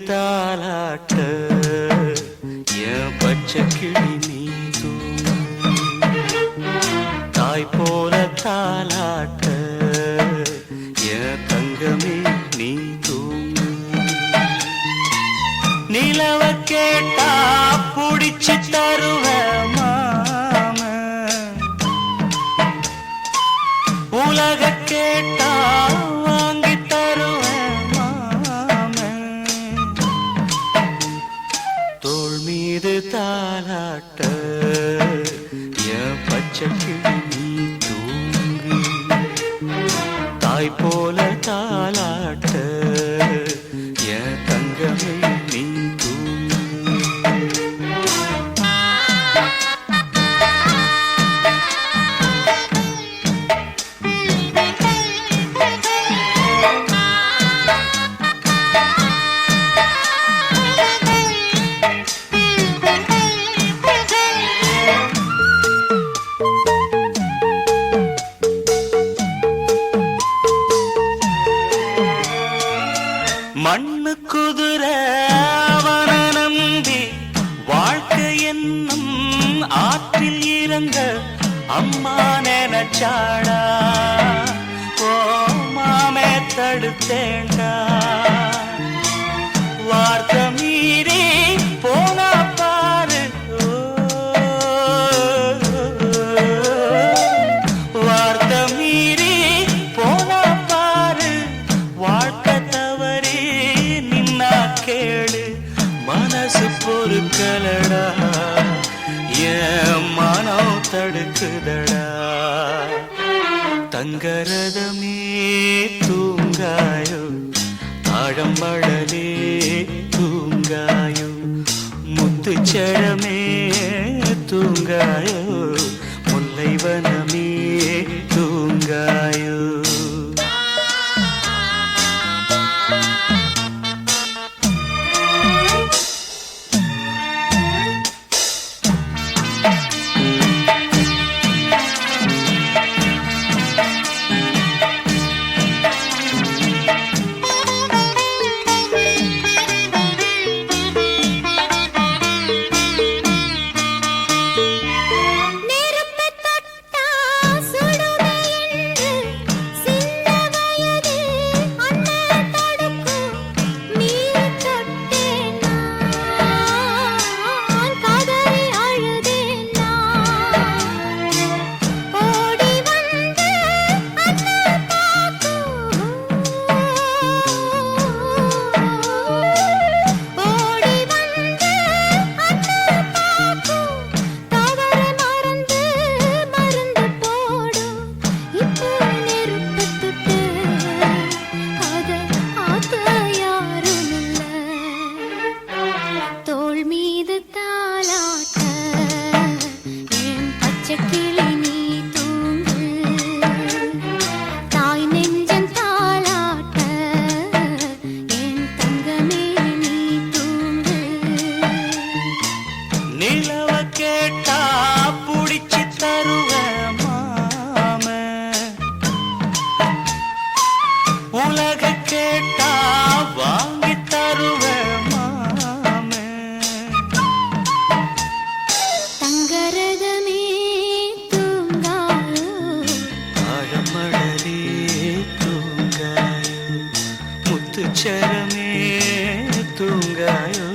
தாலாட்ட என் பச்சை கிளி நீ தாய் போல தாலாட்ட என் தங்கமே நீ தூங்கு நிலவ கேட்டா புடிச்சு தருவ மாம உலக கேட்டா வாங்கி தருவேன் மாம தோள் மீது தாலாட்ட என் பச்சை கிளி நீ தூங்கு தாய் போல தாலாட்ட என் தங்கமே நீ மண்ணு குதிர அவன நம்பி வாழ்க்கை என்னும் ஆற்றில் இறங்க அம்மா நினைச்சாடா ஓ மாமே தடுத்தேண்டா வார்த்தை மீறி போனா பாரு வார்த்தை மீறி போனா பாரு வாழ்க்கை கேளு மனசு பொறுக்கலடா என் மனம் தடுக்குதடா தங்கரதமே தூங்காயோ தாழம்பழலே தூங்காயோ முத்துச்சழமே தூங்காயோ முல்லைவனமே தூங்காயோ நிலவ கேட்டா புடிச்சு தருவேன் மாம உலக கேட்டா வாங்கி தருவேன் மாம தங்கரதமே தூங்காயோ ஆழமடலே தூங்காயோ முத்துச்சரமே தூங்காயோ